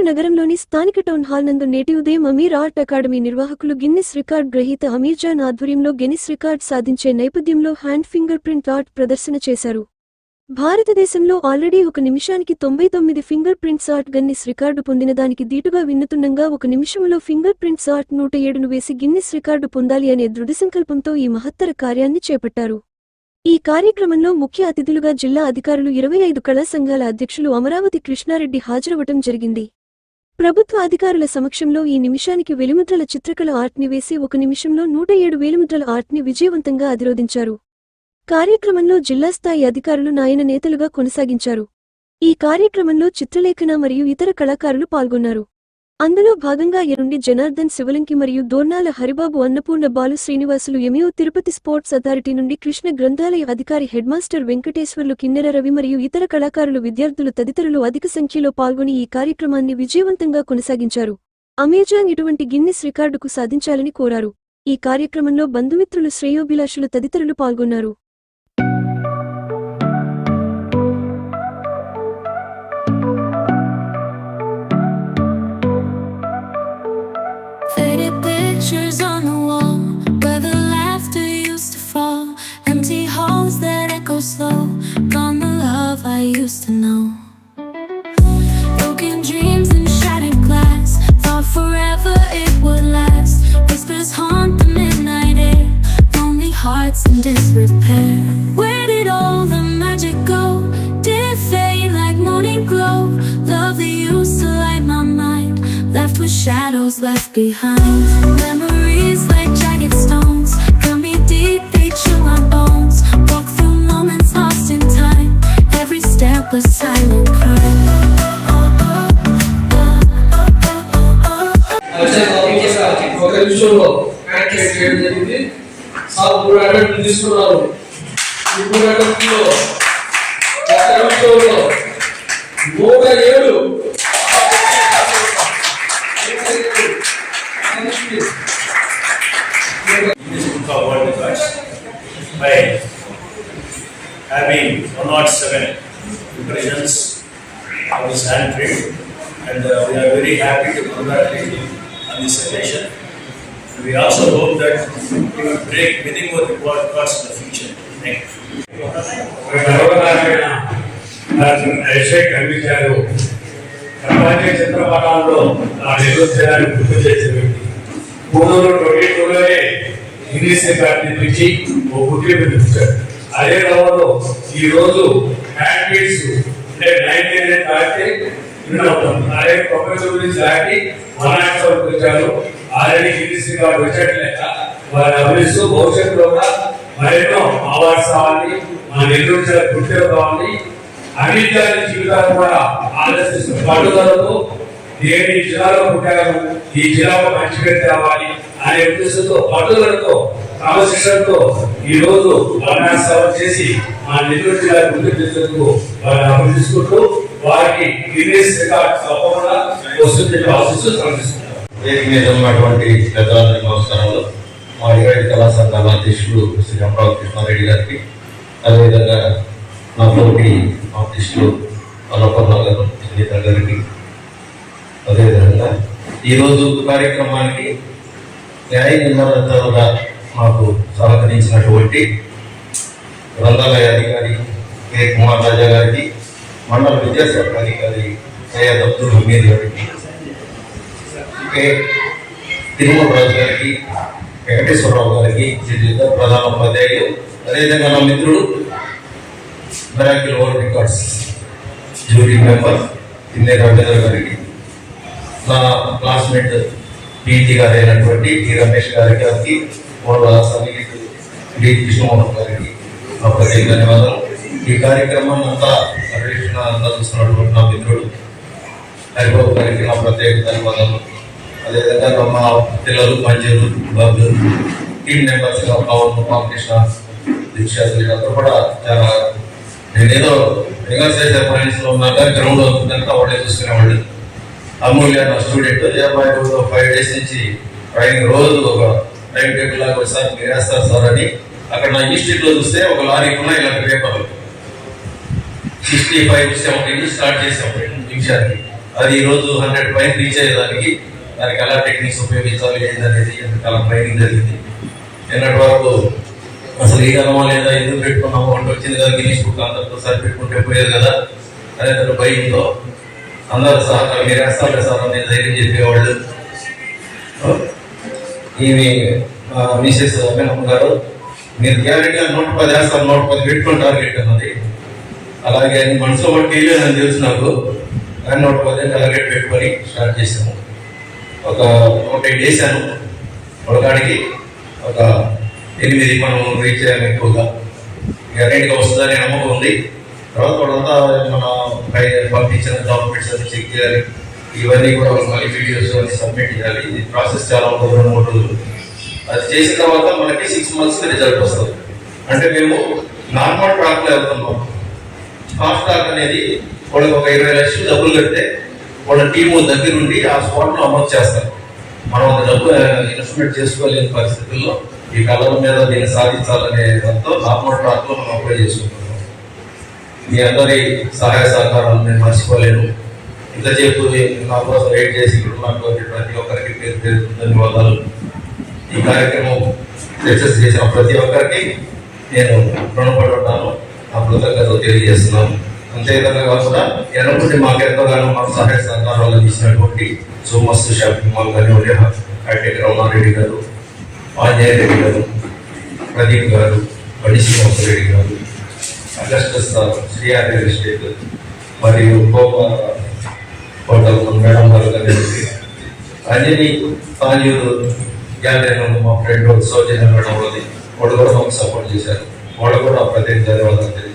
నగరంలోని స్థానిక town hall నందు నేటి ఉదయం అమీర్ ఆర్ట్ అకాడమీ నిర్వాహకులు గిన్నిస్ రికార్డ్ గ్రహీత అమీర్ జాన్ ఆధ్వర్యంలో గిన్నిస్ రికార్డ్ సాధించే నేపథ్యంలో హ్యాండ్ ఫింగర్ ప్రింట్ ఆర్ట్ ప్రదర్శన చేశారు. భారతదేశంలో ఆల్రెడీ 1 నిమిషానికి 99 finger prints art Guinness record పొందిన దానికి దీటుగా వినూత్నంగా 1 నిమిషంలో ఫింగర్ ప్రింట్స్ ఆర్ట్ 107ను వేసి గిన్నిస్ రికార్డు పొందాలి అనే దృఢసంకల్పంతో ఈ మహత్తర కార్యాన్ని చేపట్టారు. ఈ కార్యక్రమంలో ముఖ్య అతిథులుగా జిల్లా అధికారులు 25 కళా సంఘాల అధ్యక్షులు అమరావతి కృష్ణారెడ్డి హాజరవటం జరిగింది. ప్రభుత్వ అధికారుల సమక్షంలో ఈ నిమిషానికి వెలిముద్రల చిత్రకళ ఆర్ట్ని వేసి 1 నిమిషంలో 107 వేలిముద్రల ఆర్ట్ని విజయవంతంగా అధిరోధించారు. కార్యక్రమంలో జిల్లా స్థాయి అధికారులు నాయన నేతలుగా కొనసాగించారు. ఈ కార్యక్రమంలో చిత్రలేఖన మరియు ఇతర కళాకారులు పాల్గొన్నారు. అందులో భాగంగా నుండి జనార్దన్ శివలంకి మరియు Dornala Haribabu, Annapurna Balu Srinivasulu, MEO Tirupati sports authority నుండి కృష్ణ గ్రంథాలయ అధికారి హెడ్ మాస్టర్ వెంకటేశ్వర్లు, కిన్నెర రవి మరియు ఇతర కళాకారులు, విద్యార్థులు తదితరులు అధిక సంఖ్యలో పాల్గొని ఈ కార్యక్రమాన్ని విజయవంతంగా కొనసాగించారు. అమీర్ జాన్ ఇటువంటి గిన్నిస్ రికార్డుకు సాధించాలని కోరారు. ఈ కార్యక్రమంలో బంధుమిత్రులు, శ్రేయోభిలాషులు తదితరులు పాల్గొన్నారు. Pictures on the wall where the laughter used to fall, empty halls that echo slow, gone the love I used to know. Broken dreams and shattered glass, thought forever it would last. Whispers haunt the midnight air, lonely hearts in disrepair. Where did all the magic go? Did it fade like morning glow? Love that used to light my mind, left with shadows left behind. Memories like jagged stones, cut me deep, they chill my bones. Walk through moments lost in time, every step a silent cry. ఒక నిమిషంలో activate చేయడం జరిగింది. Sir 3 అటెంప్ట్లు తీసుకున్నారు. ఈ 3 అటెంప్ట్లో ఒక నిమిషంలో 107 World records by having 107 impressions of his handprint, and we are very happy to congratulate him on this occasion. We also hope that he will break many more records in the future. Thank you. ప్రపంచ చిత్రపటాల్లో నా నిర్వచనాన్ని గుర్తు చేసే వ్యక్తి. 2022లోనే Guinness record తెప్పించి ఓ గుర్తింపు తెచ్చాడు. అదే క్రమంలో ఈ రోజు హ్యాండ్ ప్రింట్స్ అంటే 99 దాటి అదే ప్రపంచ గురించి దాటి 107 వరకు వచ్చారు. ఆల్రెడీ గిన్నిస్ రికార్డు వచ్చేట్లేక వారిని అభివృద్ధి భవిష్యత్తులో కూడా మరెన్నో అవార్డ్స్ కావాలి, మన నిర్వచన గుర్తింపు కావాలి. అమీర్ జాన్ జీవితాలు కూడా ఆలోచిస్తున్న పట్టుదలతో నేను ఈ జిల్లాలో పుట్టాను, ఈ జిల్లాలో మంచి పేరు తేవాలి అనే ఉద్దేశంతో పట్టుదలతో క్రమశిక్షణతో ఈ రోజు వర్ణాసభ చేసి మా నెల్లూరు జిల్లా గుర్తించేందుకు వారిని అభినందించుకుంటూ వారికి గిన్నిస్ రికార్డ్ తప్పకుండా వస్తుందని ఆశిస్తూ సమర్పిస్తున్నాను. వేదిక మీద ఉన్నటువంటి పెద్దలందరికీ నమస్కారాలు. మా 25 కళా సంఘాల అధ్యక్షులు శ్రీ అమరావతి కృష్ణారెడ్డి గారికి, అదేవిధంగా నా తోటి అధ్యక్షులు అన్నపూర్ణ గారు, సునీత గారికి, అదేవిధంగా ఈరోజు కార్యక్రమానికి న్యాయ నిర్మాణాలుగా మాకు సహకరించినటువంటి గ్రంథాలయ అధికారి కె కుమార్ రాజా గారికి, మండల విద్యాశాఖ అధికారి సయ్యద్ అబ్దుల్ హమీద్ గారికి, కె తిరుమల రాజు గారికి, వెంకటేశ్వరరావు గారికి, ప్రధాన ఉపాధ్యాయులు, అదేవిధంగా నా మిత్రుడు miracle world records jury member కిన్నెర రవీంద్ర గారికి, నా క్లాస్మేట్ పీజీ గారు అయినటువంటి టి రమేష్ గారికి, వాళ్ళ సన్నిహితులు డి కృష్ణమోహన్ గారికి నా ప్రత్యేక ధన్యవాదాలు. ఈ కార్యక్రమాన్ని అంతా చూస్తున్నటువంటి నా మిత్రుడు హరిబాబు గారికి నా ప్రత్యేక ధన్యవాదాలు. అదేవిధంగా మా పిల్లలు, మంజులు, బాబులు, టీమ్ మెంబర్స్గా పవన్, రామకృష్ణ, దీక్ష, అందరూ కూడా చాలా నేనేదో రివర్స్ చేసే పాయింట్స్ లో ఉన్నాక గ్రౌండ్ అవుతుందంటే వాళ్ళే చూసుకునేవాళ్ళు. అమూల్య నా స్టూడెంట్ 5 days నుంచి ట్రైనింగ్ రోజు ఒక టైం టేబుల్ లాగా ఒకసారి మీరు వేస్తారు సార్ అని. అక్కడ నా ఇన్స్టిట్యూట్ లో చూస్తే ఒక లారీ ఉన్నాయి ఇలాంటి పేపర్లు 65, 70 స్టార్ట్ చేసాం నిమిషానికి. అది ఈరోజు 100 పైన రీచ్ అయ్యేదానికి దానికి ఎలా టెక్నిక్స్ ఉపయోగించాలి ఏంటనేది చాలా ట్రైనింగ్ జరిగింది. నిన్నటి వరకు అసలు ఈ కలమా లేదా ఎందుకు పెట్టుకున్నాము అంటే వచ్చింది కదా గిన్నీస్ బుక్ అందరితో సరి పెట్టుకుంటే పోయేది కదా అనే భయంతో అందరూ సహకారం మీరు వేస్తారు సార్ అనేది ధైర్యం చెప్పేవాళ్ళు. ఈమె మిసెస్ అమ్మ గారు మీరు గ్యారెంటీగా 110 వేస్తారు, 110 పెట్టుకుని టార్గెట్ అన్నది. అలాగే మనసులో బట్టి అని తెలుసు నాకు, కానీ 110 టార్గెట్ పెట్టుకొని స్టార్ట్ చేసాము. ఒక 108 వేసాను ఒకటికి, ఒక 8 మనం రీచ్ అయ్యాము. ఎక్కువగా గ్యారెంటీగా వస్తుందని నమ్మకం ఉంది. తర్వాత వాళ్ళంతా మన పంపించిన డాక్యుమెంట్స్ అన్ని చెక్ చేయాలి, ఇవన్నీ కూడా మళ్ళీ వీడియోస్ అన్ని సబ్మిట్ చేయాలి. ఇది ప్రాసెస్ చాలా ఉంటుంది, 2-3 రోజులు. అది చేసిన తర్వాత మనకి 6 months రిజల్ట్ వస్తుంది. అంటే మేము నార్మల్ ట్రాక్లో వెళ్తున్నాం. ఫాస్ట్ ట్రాక్ అనేది వాళ్ళకి ఒక 20 లక్షలు డబ్బులు కడితే వాళ్ళ టీము దగ్గరుండి ఆ స్పాట్లో అమలు చేస్తారు. మనం డబ్బు ఇన్వెస్ట్మెంట్ చేసుకోలేని పరిస్థితుల్లో ఈ కళల మీద దీన్ని సాధించాలనే దాంతో నార్మల్ ట్రాక్లో మనం అప్లై చేసుకుంటున్నాం. మీ అందరి సహాయ సహకారాలు నేను మర్చిపోలేను. ఇంతసేపు నా కోసం వెయిట్ చేసి ఇక్కడ నాకు ప్రతి ఒక్కరికి పేరు పేరు ధన్యవాదాలు. ఈ కార్యక్రమం సక్సెస్ చేసిన ప్రతి ఒక్కరికి నేను రుణపడి ఉంటాను, నా కృతజ్ఞతలు తెలియజేస్తున్నాను. అంతేవిధంగా కాకుండా ఎనపటి మాకు ఎంతగానో మాకు సహాయ సహకారాలు అందించినటువంటి సోమస్తు షాపింగ్ మాల్ కానీ హైటెక్ రమణారెడ్డి గారు, ఆంజనేయ రెడ్డి గారు, ప్రదీప్ గారు, బడి శ్రీనివాసరెడ్డి గారు, అగస్టస్ శ్రీఆర్ రియల్ ఎస్టేట్ మరియు హోటల్ మేడం గారు కానీ, అంజనీ తాంజూరు గ్యాలరీ మా ఫ్రెండ్ సౌజన్య మేడం వాళ్ళది వాళ్ళు కూడా మాకు సపోర్ట్ చేశారు. వాళ్ళు కూడా ప్రత్యేక ధన్యవాదాలు.